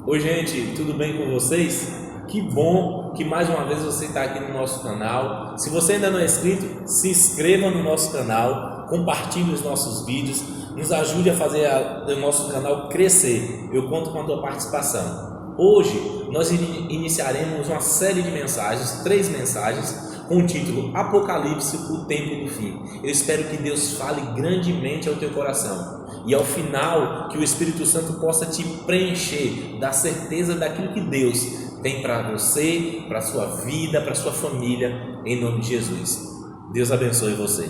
Oi gente, tudo bem com vocês? Que bom que mais uma vez você está aqui no nosso canal. Se você ainda não é inscrito, se inscreva no nosso canal, compartilhe os nossos vídeos, nos ajude a fazer o nosso canal crescer. Eu conto com a tua participação. Hoje nós iniciaremos uma série de mensagens, 3 mensagens, com o título Apocalipse, o tempo do fim. Eu espero que Deus fale grandemente ao teu coração e ao final que o Espírito Santo possa te preencher da certeza daquilo que Deus tem para você, para a sua vida, para a sua família, em nome de Jesus. Deus abençoe você.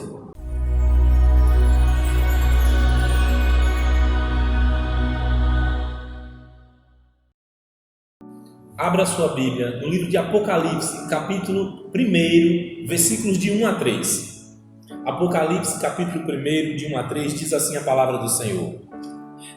Abra sua Bíblia no livro de Apocalipse, capítulo 1, versículos de 1 a 3. Apocalipse, capítulo 1, de 1 a 3, diz assim a palavra do Senhor.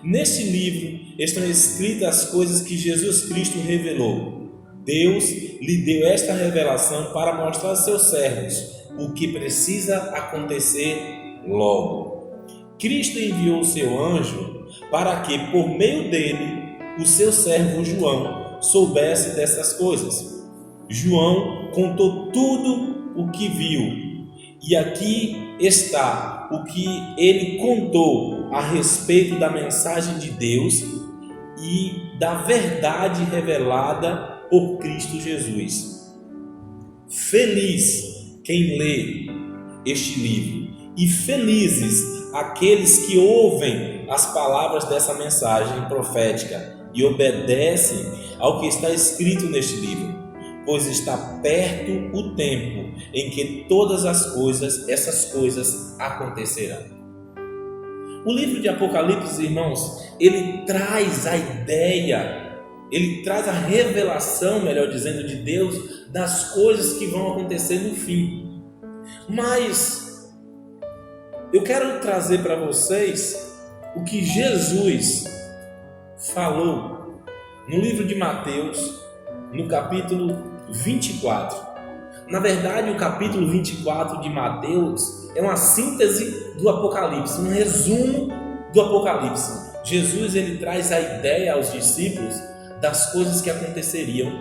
Neste livro estão escritas as coisas que Jesus Cristo revelou. Deus lhe deu esta revelação para mostrar aos seus servos o que precisa acontecer logo. Cristo enviou o seu anjo para que, por meio dele, o seu servo João soubesse dessas coisas. João contou tudo o que viu, e aqui está o que ele contou a respeito da mensagem de Deus e da verdade revelada por Cristo Jesus. Feliz quem lê este livro, e felizes aqueles que ouvem as palavras dessa mensagem profética e obedecem ao que está escrito neste livro, pois está perto o tempo em que todas essas coisas acontecerão. O livro de Apocalipse, irmãos, ele traz a ideia, ele traz a revelação, melhor dizendo, de Deus das coisas que vão acontecer no fim. Mas eu quero trazer para vocês o que Jesus falou no livro de Mateus, no capítulo 24. Na verdade, o capítulo 24 de Mateus é uma síntese do Apocalipse, um resumo do Apocalipse. Jesus ele traz a ideia aos discípulos das coisas que aconteceriam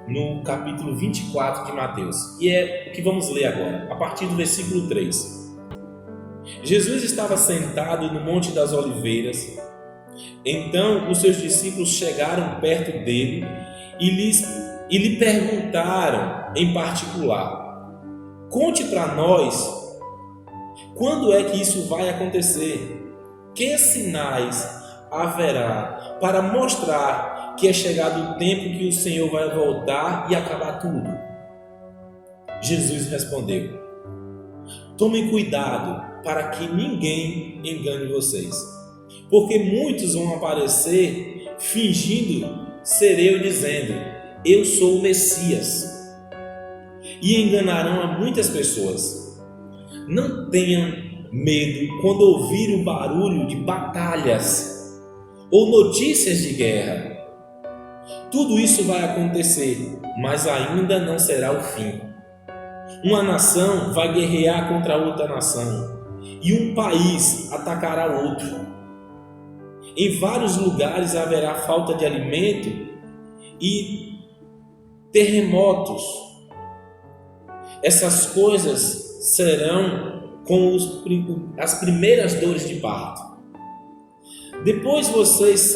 no capítulo 24 de Mateus. E é o que vamos ler agora, a partir do versículo 3. Jesus estava sentado no Monte das Oliveiras. Então os seus discípulos chegaram perto dele e lhe perguntaram em particular: conte para nós, quando é que isso vai acontecer? Que sinais haverá para mostrar que é chegado o tempo que o Senhor vai voltar e acabar tudo? Jesus respondeu: tomem cuidado para que ninguém engane vocês, porque muitos vão aparecer fingindo ser eu, dizendo: eu sou o Messias, e enganarão a muitas pessoas. Não tenham medo quando ouvir o barulho de batalhas ou notícias de guerra. Tudo isso vai acontecer, mas ainda não será o fim. Uma nação vai guerrear contra outra nação, e um país atacará outro. Em vários lugares haverá falta de alimento e terremotos. Essas coisas serão como as primeiras dores de parto. Depois vocês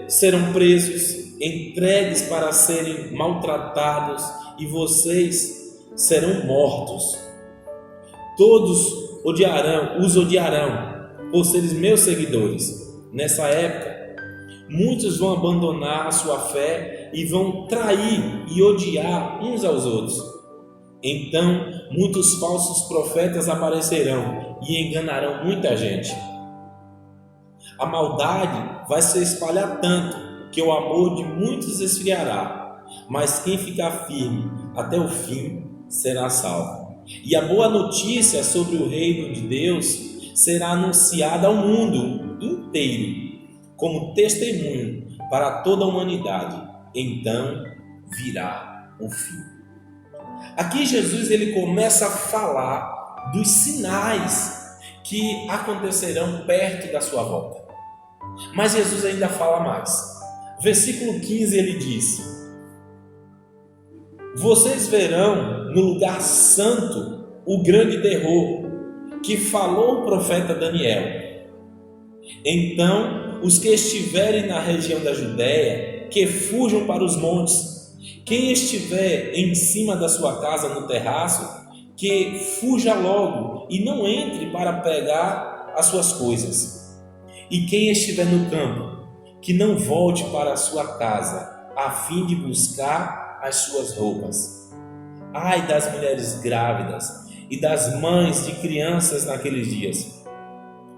serão presos, entregues para serem maltratados, e vocês serão mortos. Todos os odiarão por serem meus seguidores. Nessa época, muitos vão abandonar a sua fé e vão trair e odiar uns aos outros. Então, muitos falsos profetas aparecerão e enganarão muita gente. A maldade vai se espalhar tanto que o amor de muitos esfriará, mas quem ficar firme até o fim será salvo. E a boa notícia sobre o reino de Deus será anunciada ao mundo inteiro como testemunho para toda a humanidade. Então virá o fim. Aqui Jesus ele começa a falar dos sinais que acontecerão perto da sua volta. Mas Jesus ainda fala mais. Versículo 15 ele diz: vocês verão no lugar santo o grande terror que falou o profeta Daniel. Então, os que estiverem na região da Judéia, que fujam para os montes. Quem estiver em cima da sua casa no terraço, que fuja logo e não entre para pegar as suas coisas. E quem estiver no campo, que não volte para a sua casa, a fim de buscar as suas roupas. Ai das mulheres grávidas e das mães de crianças naqueles dias.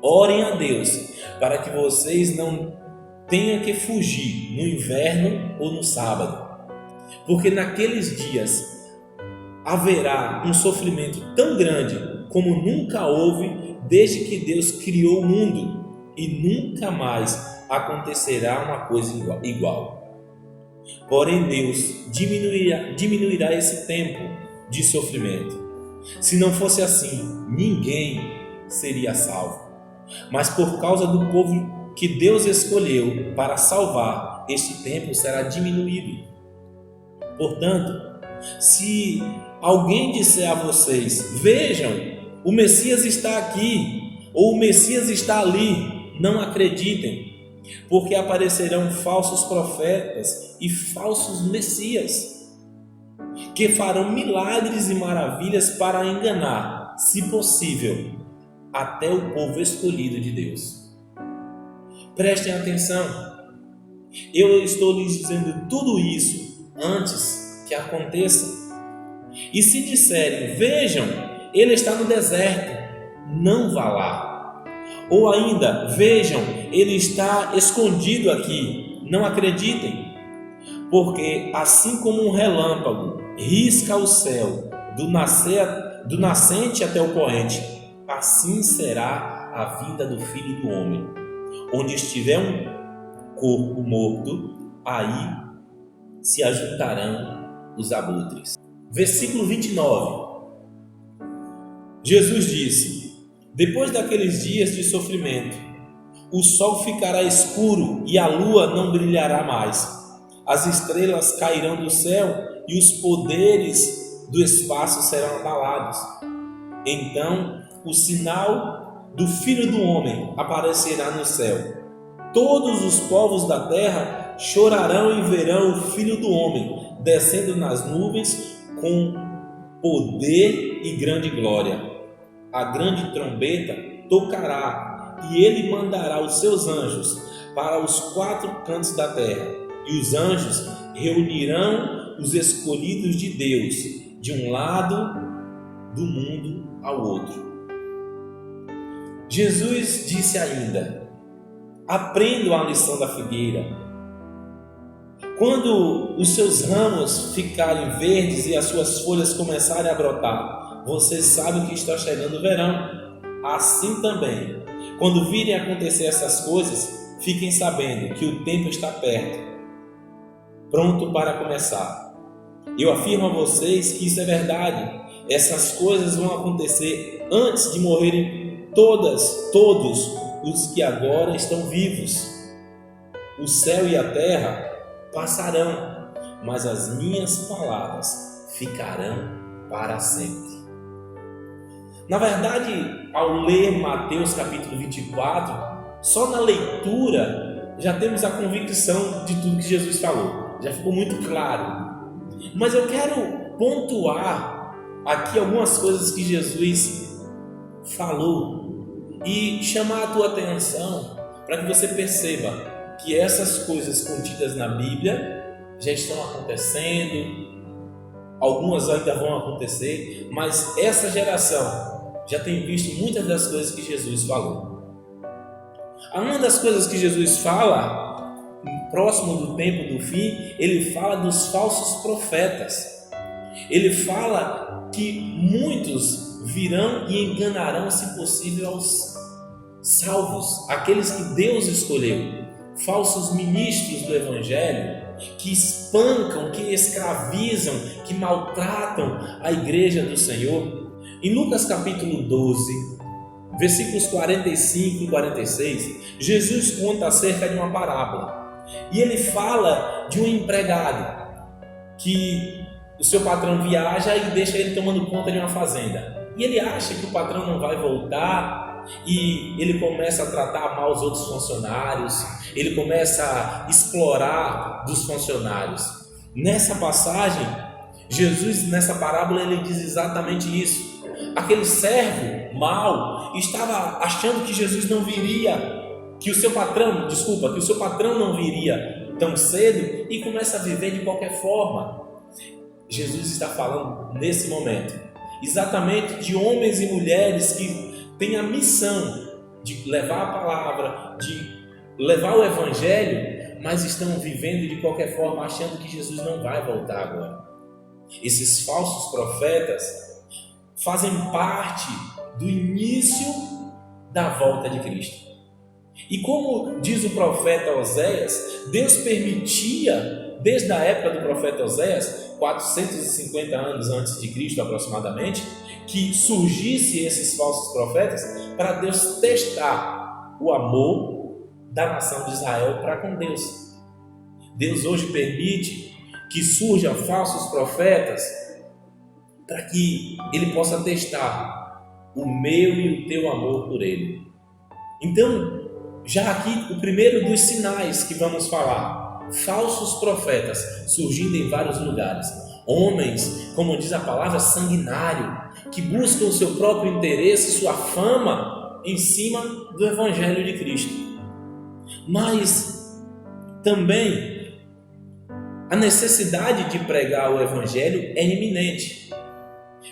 Orem a Deus para que vocês não tenham que fugir no inverno ou no sábado, porque naqueles dias haverá um sofrimento tão grande como nunca houve desde que Deus criou o mundo, e nunca mais acontecerá uma coisa igual. Porém, Deus diminuirá esse tempo de sofrimento. Se não fosse assim, ninguém seria salvo. Mas por causa do povo que Deus escolheu para salvar, este tempo será diminuído. Portanto, se alguém disser a vocês: vejam, o Messias está aqui, ou o Messias está ali, não acreditem, porque aparecerão falsos profetas e falsos messias, que farão milagres e maravilhas para enganar, se possível, até o povo escolhido de Deus. Prestem atenção, eu estou lhes dizendo tudo isso antes que aconteça. E se disserem: vejam, ele está no deserto, não vá lá. Ou ainda: vejam, ele está escondido aqui, não acreditem. Porque assim como um relâmpago risca o céu do nascente até o poente, assim será a vinda do Filho do Homem. Onde estiver um corpo morto, aí se ajuntarão os abutres. Versículo 29. Jesus disse: depois daqueles dias de sofrimento, o sol ficará escuro e a lua não brilhará mais. As estrelas cairão do céu e os poderes do espaço serão abalados. Então, o sinal do Filho do Homem aparecerá no céu. Todos os povos da terra chorarão e verão o Filho do Homem descendo nas nuvens com poder e grande glória. A grande trombeta tocará e ele mandará os seus anjos para os 4 cantos da terra, e os anjos reunirão os escolhidos de Deus de um lado do mundo ao outro. Jesus disse ainda: aprendam a lição da figueira. Quando os seus ramos ficarem verdes e as suas folhas começarem a brotar, vocês sabem que está chegando o verão. Assim também, quando virem acontecer essas coisas, fiquem sabendo que o tempo está perto, pronto para começar. Eu afirmo a vocês que isso é verdade. Essas coisas vão acontecer antes de morrerem todos os que agora estão vivos. O céu e a terra passarão, mas as minhas palavras ficarão para sempre. Na verdade, ao ler Mateus capítulo 24, só na leitura já temos a convicção de tudo que Jesus falou. Já ficou muito claro. Mas eu quero pontuar aqui algumas coisas que Jesus falou e chamar a tua atenção para que você perceba que essas coisas contidas na Bíblia já estão acontecendo, algumas ainda vão acontecer, mas essa geração já tem visto muitas das coisas que Jesus falou. Uma das coisas que Jesus fala, próximo do tempo do fim, ele fala dos falsos profetas. Ele fala que muitos virão e enganarão, se possível, aos salvos, aqueles que Deus escolheu. Falsos ministros do Evangelho que espancam, que escravizam, que maltratam a igreja do Senhor. Em Lucas capítulo 12, versículos 45 e 46, Jesus conta acerca de uma parábola. E ele fala de um empregado que o seu patrão viaja e deixa ele tomando conta de uma fazenda. E ele acha que o patrão não vai voltar e ele começa a tratar mal os outros funcionários, ele começa a explorar dos funcionários. Nessa passagem, Jesus, nessa parábola, ele diz exatamente isso. Aquele servo mau estava achando que Jesus não viria, que o seu patrão não viria tão cedo e começa a viver de qualquer forma. Jesus está falando nesse momento exatamente de homens e mulheres que têm a missão de levar a palavra, de levar o evangelho, mas estão vivendo de qualquer forma achando que Jesus não vai voltar agora. Esses falsos profetas fazem parte do início da volta de Cristo. E como diz o profeta Oséias, Deus permitia, desde a época do profeta Oséias, 450 anos antes de Cristo aproximadamente, que surgisse esses falsos profetas para Deus testar o amor da nação de Israel para com Deus. Deus hoje permite que surjam falsos profetas para que Ele possa testar o meu e o teu amor por Ele. Então, já aqui o primeiro dos sinais que vamos falar: falsos profetas surgindo em vários lugares. Homens, como diz a palavra, sanguinário, que buscam o seu próprio interesse, sua fama em cima do Evangelho de Cristo. Mas também a necessidade de pregar o Evangelho é iminente.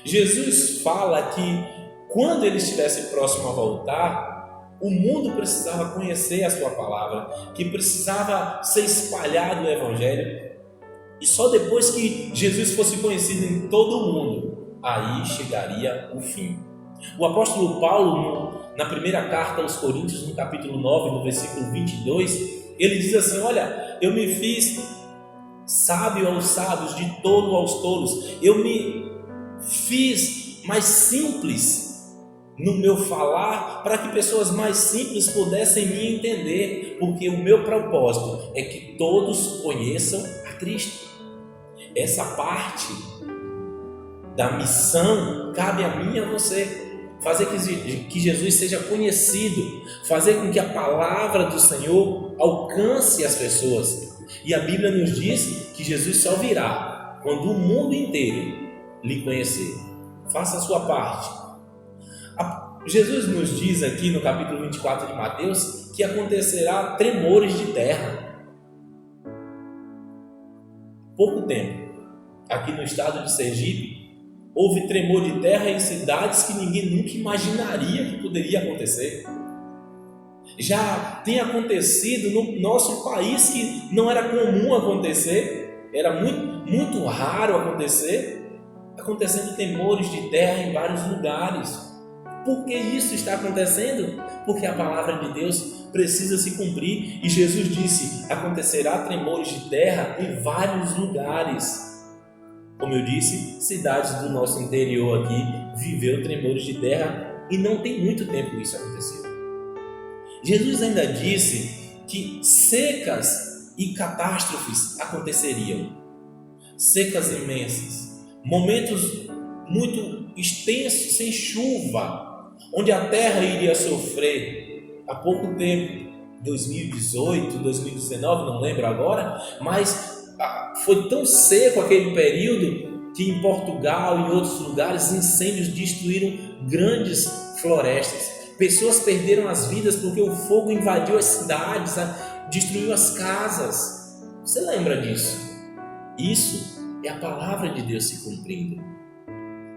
Jesus fala que quando ele estivesse próximo a voltar, o mundo precisava conhecer a sua palavra, que precisava ser espalhado o Evangelho, e só depois que Jesus fosse conhecido em todo o mundo, aí chegaria o fim. O apóstolo Paulo, na primeira carta aos Coríntios, no capítulo 9, no versículo 22, ele diz assim: olha, eu me fiz sábio aos sábios, de tolo aos tolos, eu me fiz mais simples no meu falar, para que pessoas mais simples pudessem me entender, porque o meu propósito é que todos conheçam a Cristo. Essa parte da missão cabe a mim e a você, fazer que Jesus seja conhecido, fazer com que a palavra do Senhor alcance as pessoas. E a Bíblia nos diz que Jesus só virá quando o mundo inteiro lhe conhecer. Faça a sua parte. Jesus nos diz aqui no capítulo 24 de Mateus que acontecerá tremores de terra. Pouco tempo, aqui no estado de Sergipe, houve tremor de terra em cidades que ninguém nunca imaginaria que poderia acontecer. Já tem acontecido no nosso país que não era comum acontecer, era muito raro acontecer, acontecendo tremores de terra em vários lugares. Por que isso está acontecendo? Porque a palavra de Deus precisa se cumprir, e Jesus disse: acontecerá tremores de terra em vários lugares. Como eu disse, cidades do nosso interior aqui viveu tremores de terra, e não tem muito tempo que isso aconteceu. Jesus ainda disse que secas e catástrofes aconteceriam, secas imensas, momentos muito extensos sem chuva, onde a terra iria sofrer. Há pouco tempo, 2018, 2019, não lembro agora, mas foi tão seco aquele período que em Portugal e em outros lugares incêndios destruíram grandes florestas. Pessoas perderam as vidas porque o fogo invadiu as cidades, destruiu as casas. Você lembra disso? Isso é a palavra de Deus se cumprindo.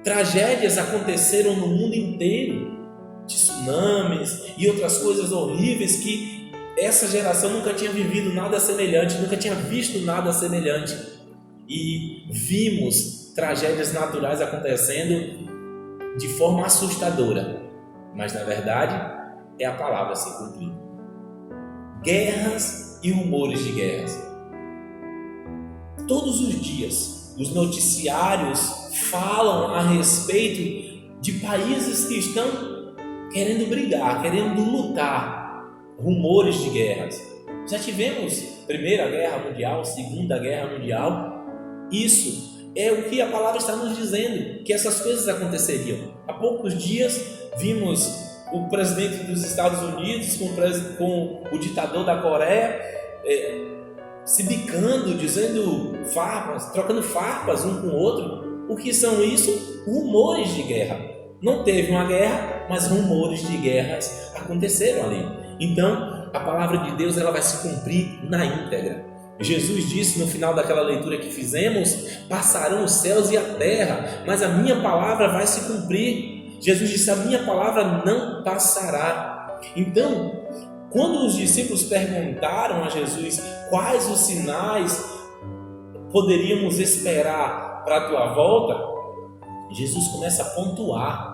Tragédias aconteceram no mundo inteiro, tsunamis e outras coisas horríveis que essa geração nunca tinha vivido nada semelhante, nunca tinha visto nada semelhante. E vimos tragédias naturais acontecendo de forma assustadora, mas na verdade é a palavra se cumprindo. Guerras e rumores de guerras. Todos os dias os noticiários falam a respeito de países que estão querendo brigar, querendo lutar, rumores de guerras. Já tivemos Primeira Guerra Mundial, Segunda Guerra Mundial. Isso é o que a palavra está nos dizendo, que essas coisas aconteceriam. Há poucos dias vimos o presidente dos Estados Unidos com o ditador da Coreia se bicando, dizendo farpas, trocando farpas um com o outro. O que são isso? Rumores de guerra. Não teve uma guerra, mas rumores de guerras aconteceram ali. Então, a palavra de Deus ela vai se cumprir na íntegra. Jesus disse no final daquela leitura que fizemos: passarão os céus e a terra, mas a minha palavra vai se cumprir. Jesus disse: a minha palavra não passará. Então, quando os discípulos perguntaram a Jesus quais os sinais poderíamos esperar para a tua volta, Jesus começa a pontuar.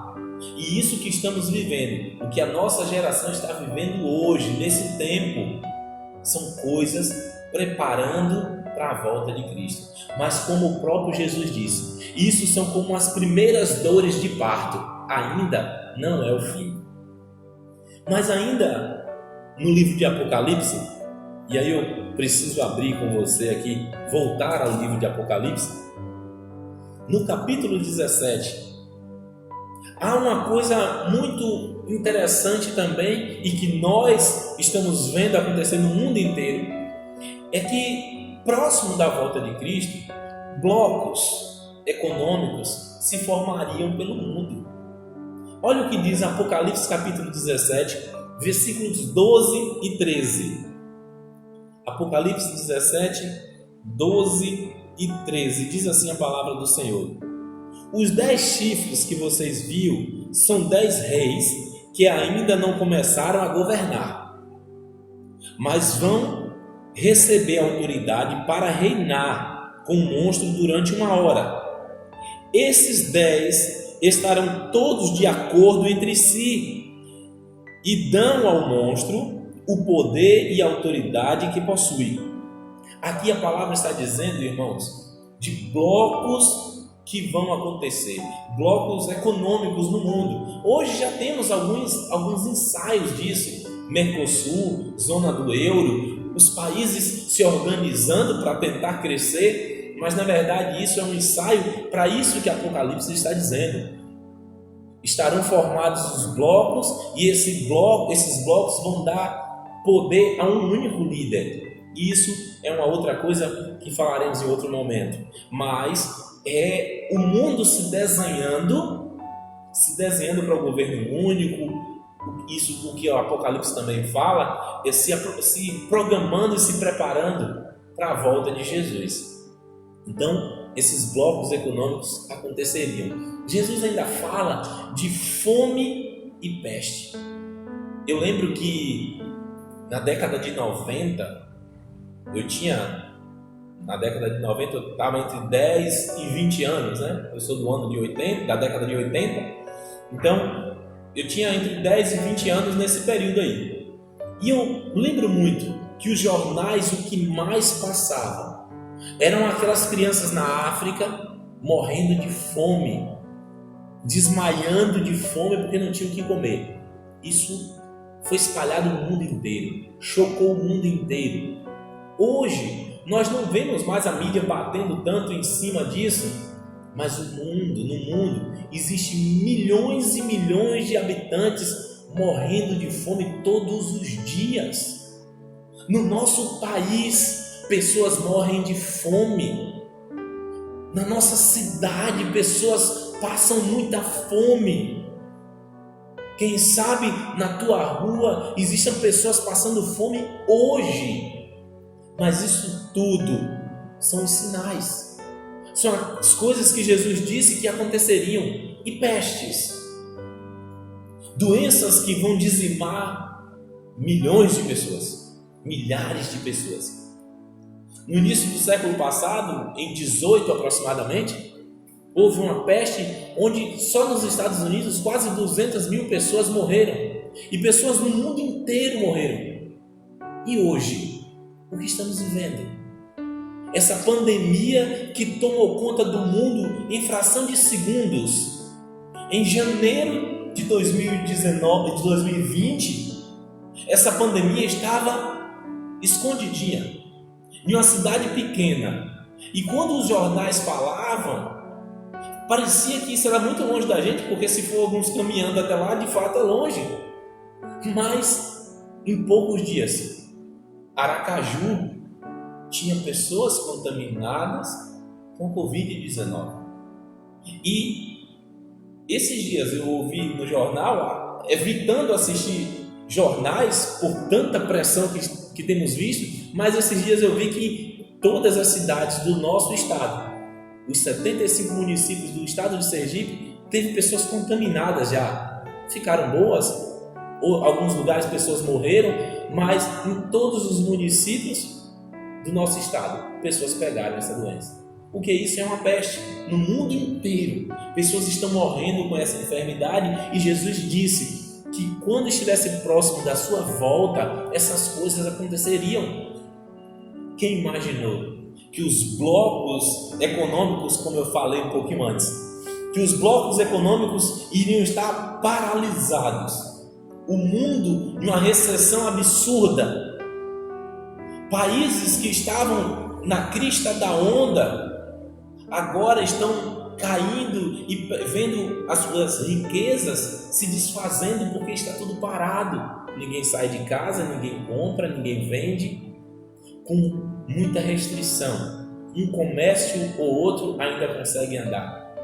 E isso que estamos vivendo, o que a nossa geração está vivendo hoje, nesse tempo, são coisas preparando para a volta de Cristo. Mas como o próprio Jesus disse, isso são como as primeiras dores de parto, ainda não é o fim. Mas ainda no livro de Apocalipse, e aí eu preciso abrir com você aqui, voltar ao livro de Apocalipse, no capítulo 17, há uma coisa muito interessante também e que nós estamos vendo acontecer no mundo inteiro, é que próximo da volta de Cristo, blocos econômicos se formariam pelo mundo. Olha o que diz Apocalipse capítulo 17, versículos 12 e 13. Apocalipse 17, 12 e 13. Diz assim a palavra do Senhor: os 10 chifres que vocês viram são 10 reis que ainda não começaram a governar, mas vão receber autoridade para reinar com o monstro durante 1 hora. Esses 10 estarão todos de acordo entre si e dão ao monstro o poder e a autoridade que possui. Aqui a palavra está dizendo, irmãos, de blocos que vão acontecer, blocos econômicos no mundo. Hoje já temos alguns ensaios disso, Mercosul, zona do euro, os países se organizando para tentar crescer, mas na verdade isso é um ensaio para isso que Apocalipse está dizendo. Estarão formados os blocos e esses blocos vão dar poder a um único líder. Isso é uma outra coisa que falaremos em outro momento. Mas é o mundo se desenhando para o governo único. Isso o que o Apocalipse também fala, é se programando e se preparando para a volta de Jesus. Então, esses blocos econômicos aconteceriam. Jesus ainda fala de fome e peste. Eu lembro que na década de 90, eu estava entre 10 e 20 anos, né? Eu sou do ano de 80, da década de 80, então eu tinha entre 10 e 20 anos nesse período aí. E eu lembro muito que os jornais, o que mais passava eram aquelas crianças na África morrendo de fome, desmaiando de fome porque não tinham o que comer. Isso foi espalhado no mundo inteiro, chocou o mundo inteiro. Hoje, nós não vemos mais a mídia batendo tanto em cima disso, mas no mundo, existem milhões e milhões de habitantes morrendo de fome todos os dias. No nosso país, pessoas morrem de fome. Na nossa cidade, pessoas passam muita fome. Quem sabe na tua rua existem pessoas passando fome hoje. Mas isso tudo são os sinais. São as coisas que Jesus disse que aconteceriam. E pestes. Doenças que vão dizimar milhões de pessoas. Milhares de pessoas. No início do século passado, em 18 aproximadamente, houve uma peste onde só nos Estados Unidos quase 200 mil pessoas morreram. E pessoas no mundo inteiro morreram. E hoje, o que estamos vivendo? Essa pandemia que tomou conta do mundo em fração de segundos. Em janeiro de 2020, essa pandemia estava escondidinha. em uma cidade pequena. E quando os jornais falavam, parecia que isso era muito longe da gente, porque se for alguns caminhando até lá, de fato é longe. Mas em poucos dias, Aracaju tinha pessoas contaminadas com Covid-19. E esses dias eu ouvi no jornal, evitando assistir jornais por tanta pressão que temos visto, mas esses dias eu vi que todas as cidades do nosso estado, os 75 municípios do estado de Sergipe, teve pessoas contaminadas já. Ficaram boas, ou alguns lugares pessoas morreram, mas em todos os municípios do nosso estado, pessoas pegaram essa doença. Porque isso é uma peste no mundo inteiro. Pessoas estão morrendo com essa enfermidade e Jesus disse que quando estivesse próximo da sua volta, essas coisas aconteceriam. Quem imaginou que os blocos econômicos, como eu falei um pouquinho antes, que os blocos econômicos iriam estar paralisados? O mundo em uma recessão absurda. Países que estavam na crista da onda agora estão caindo e vendo as suas riquezas se desfazendo porque está tudo parado. Ninguém sai de casa, ninguém compra, ninguém vende, com muita restrição. Um comércio ou outro ainda consegue andar.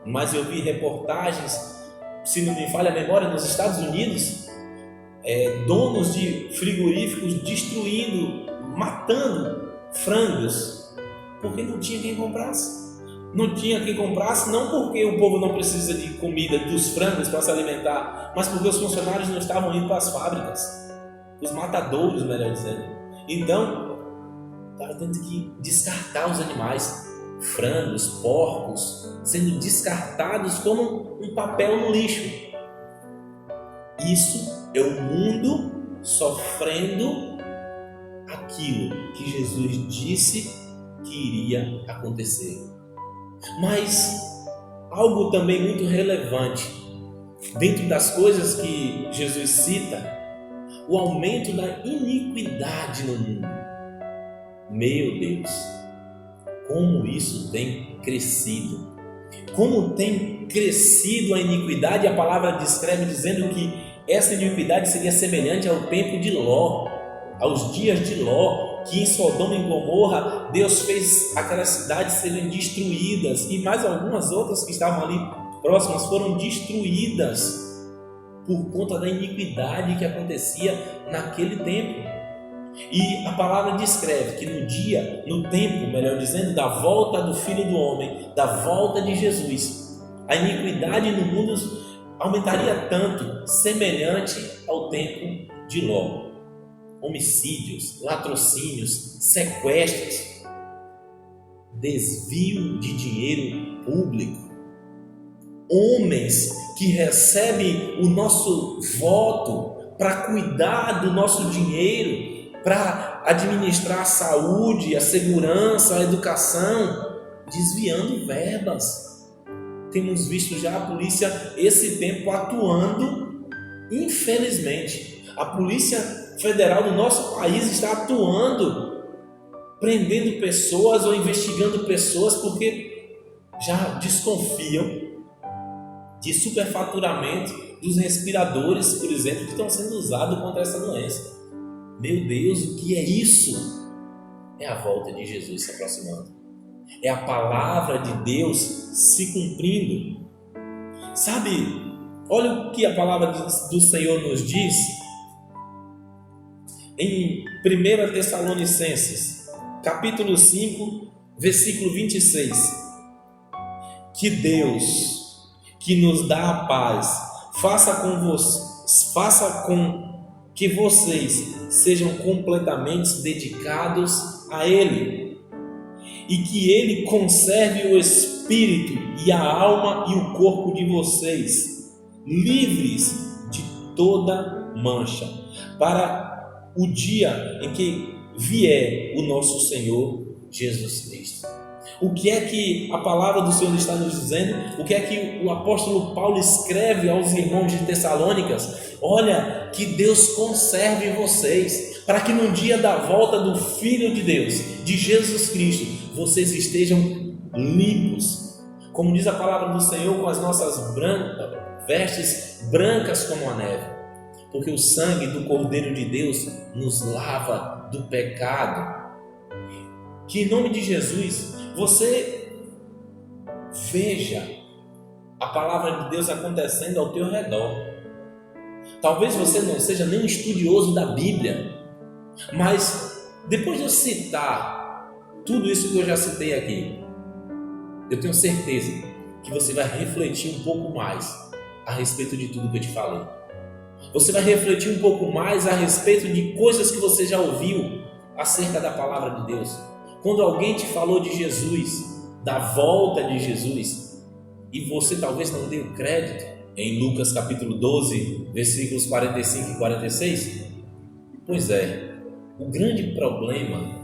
Mas eu vi reportagens, se não me falha a memória, nos Estados Unidos, donos de frigoríficos destruindo, matando frangos, porque não tinha quem comprasse. Não tinha quem comprasse, não porque o povo não precisa de comida dos frangos para se alimentar, mas porque os funcionários não estavam indo para as fábricas, os matadouros, melhor dizendo. Então, estava tendo que descartar os animais, frangos, porcos, sendo descartados como um papel no lixo. Isso é o mundo sofrendo aquilo que Jesus disse que iria acontecer. Mas algo também muito relevante dentro das coisas que Jesus cita, o aumento da iniquidade no mundo. Meu Deus, como isso tem crescido, como tem crescido a iniquidade. A palavra descreve dizendo que essa iniquidade seria semelhante ao tempo de Ló, aos dias de Ló, que em Sodoma e Gomorra Deus fez aquelas cidades serem destruídas, e mais algumas outras que estavam ali próximas foram destruídas por conta da iniquidade que acontecia naquele tempo. E a palavra descreve que no tempo, melhor dizendo, da volta do Filho do Homem, da volta de Jesus, a iniquidade no mundo aumentaria tanto, semelhante ao tempo de Ló. Homicídios, latrocínios, sequestros, desvio de dinheiro público, homens que recebem o nosso voto para cuidar do nosso dinheiro, para administrar a saúde, a segurança, a educação, desviando verbas. Temos visto já a polícia esse tempo atuando, infelizmente. A Polícia Federal do nosso país está atuando, prendendo pessoas ou investigando pessoas porque já desconfiam de superfaturamento dos respiradores, por exemplo, que estão sendo usados contra essa doença. Meu Deus, o que é isso? É a volta de Jesus se aproximando. É a palavra de Deus se cumprindo. Sabe, olha o que a palavra do Senhor nos diz em 1 Tessalonicenses, capítulo 5, versículo 26. Que Deus, que nos dá a paz, faça com que vocês sejam completamente dedicados a Ele, e que Ele conserve o espírito e a alma e o corpo de vocês livres de toda mancha, para o dia em que vier o nosso Senhor Jesus Cristo. O que é que a palavra do Senhor está nos dizendo? O que é que o apóstolo Paulo escreve aos irmãos de Tessalônicas? Olha, que Deus conserve vocês. para que no dia da volta do Filho de Deus, de Jesus Cristo, vocês estejam limpos, como diz a palavra do Senhor, com as nossas vestes brancas como a neve, porque o sangue do Cordeiro de Deus nos lava do pecado. Que em nome de Jesus você veja a palavra de Deus acontecendo ao teu redor. Talvez você não seja nem um estudioso da Bíblia, mas depois de eu citar tudo isso que eu já citei aqui, eu tenho certeza que você vai refletir um pouco mais a respeito de tudo que eu te falei. Você vai refletir um pouco mais a respeito de coisas que você já ouviu acerca da palavra de Deus. Quando alguém te falou de Jesus, da volta de Jesus, e você talvez não deu crédito, em Lucas capítulo 12, versículos 45 e 46, pois é, o grande problema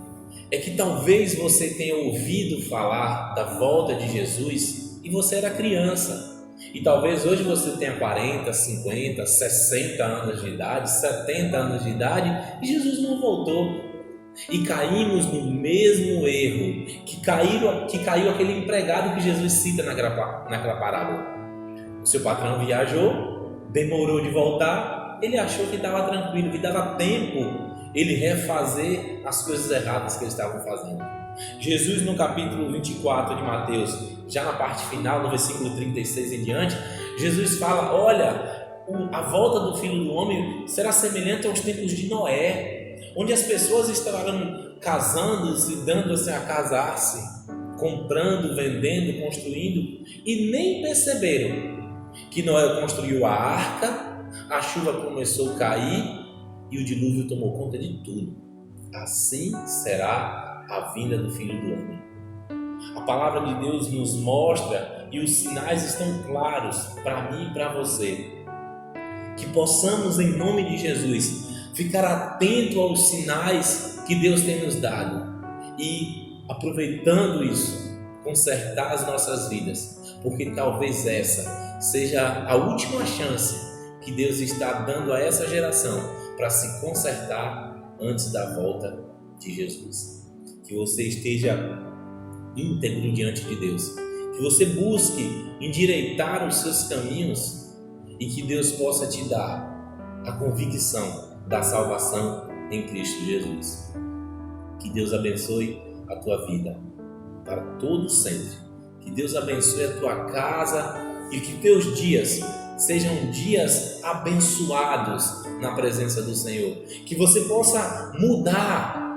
é que talvez você tenha ouvido falar da volta de Jesus e você era criança, e talvez hoje você tenha 40, 50, 60 anos de idade, 70 anos de idade, e Jesus não voltou. E caímos no mesmo erro que caiu aquele empregado que Jesus cita naquela parábola. O seu patrão viajou, demorou de voltar, ele achou que estava tranquilo, que dava tempo ele refazer as coisas erradas que eles estavam fazendo. Jesus, no capítulo 24 de Mateus, já na parte final, no versículo 36 em diante, Jesus fala: olha, a volta do Filho do Homem será semelhante aos tempos de Noé, onde as pessoas estavam casando-se, dando-se a casar-se, comprando, vendendo, construindo, e nem perceberam que Noé construiu a arca, a chuva começou a cair e o dilúvio tomou conta de tudo. Assim será a vinda do Filho do Homem. A palavra de Deus nos mostra, e os sinais estão claros para mim e para você, que possamos, em nome de Jesus, ficar atento aos sinais que Deus tem nos dado e, aproveitando isso, consertar as nossas vidas, porque talvez essa seja a última chance que Deus está dando a essa geração para se consertar antes da volta de Jesus. Que você esteja íntegro diante de Deus, que você busque endireitar os seus caminhos e que Deus possa te dar a convicção da salvação em Cristo Jesus. Que Deus abençoe a tua vida para todo sempre. Que Deus abençoe a tua casa e que teus dias sejam dias abençoados na presença do Senhor. Que você possa mudar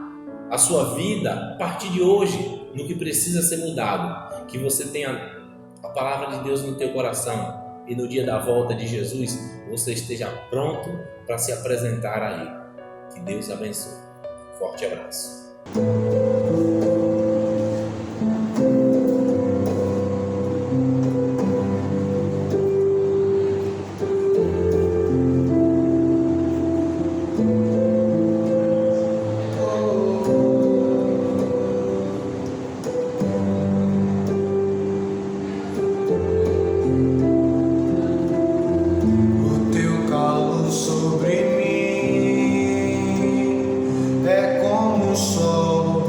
a sua vida a partir de hoje no que precisa ser mudado. Que você tenha a palavra de Deus no teu coração e no dia da volta de Jesus você esteja pronto para se apresentar a Ele. Que Deus abençoe. Forte abraço. Sobre mim é como o sol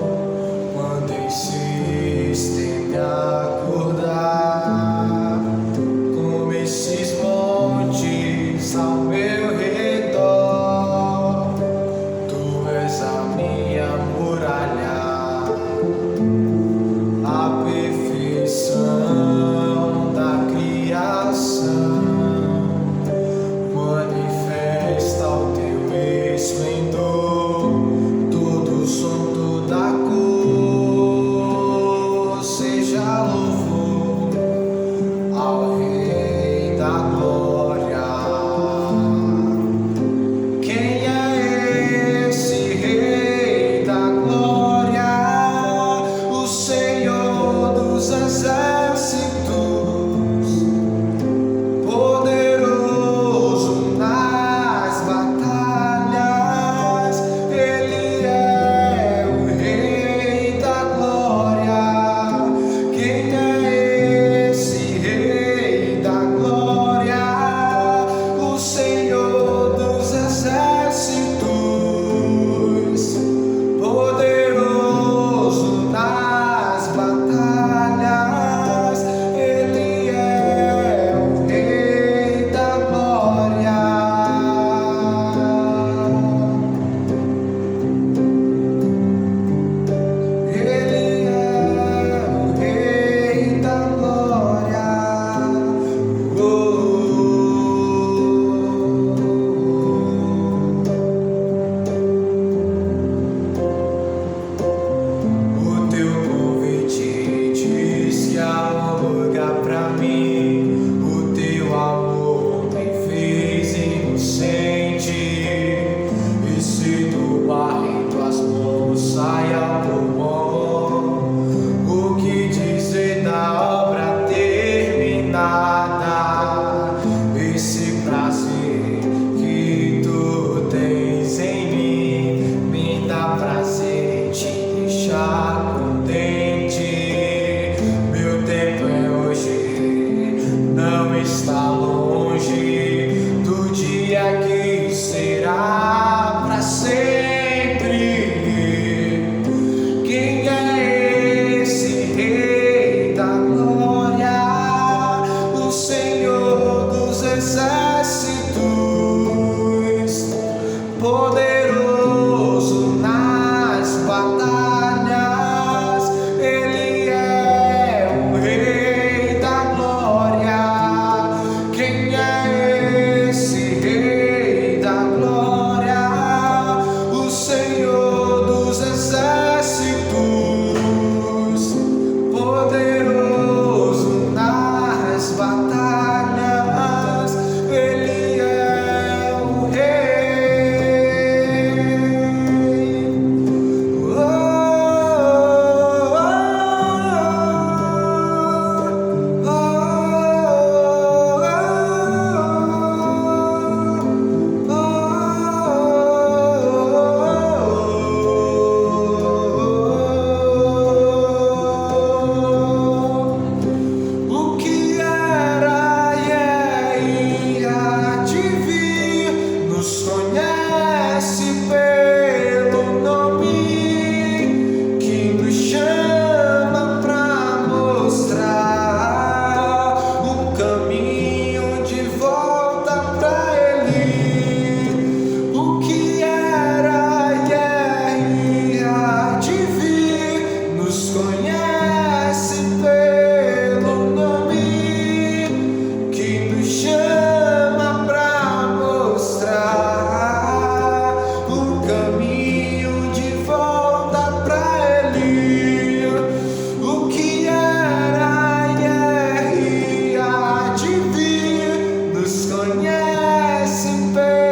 perece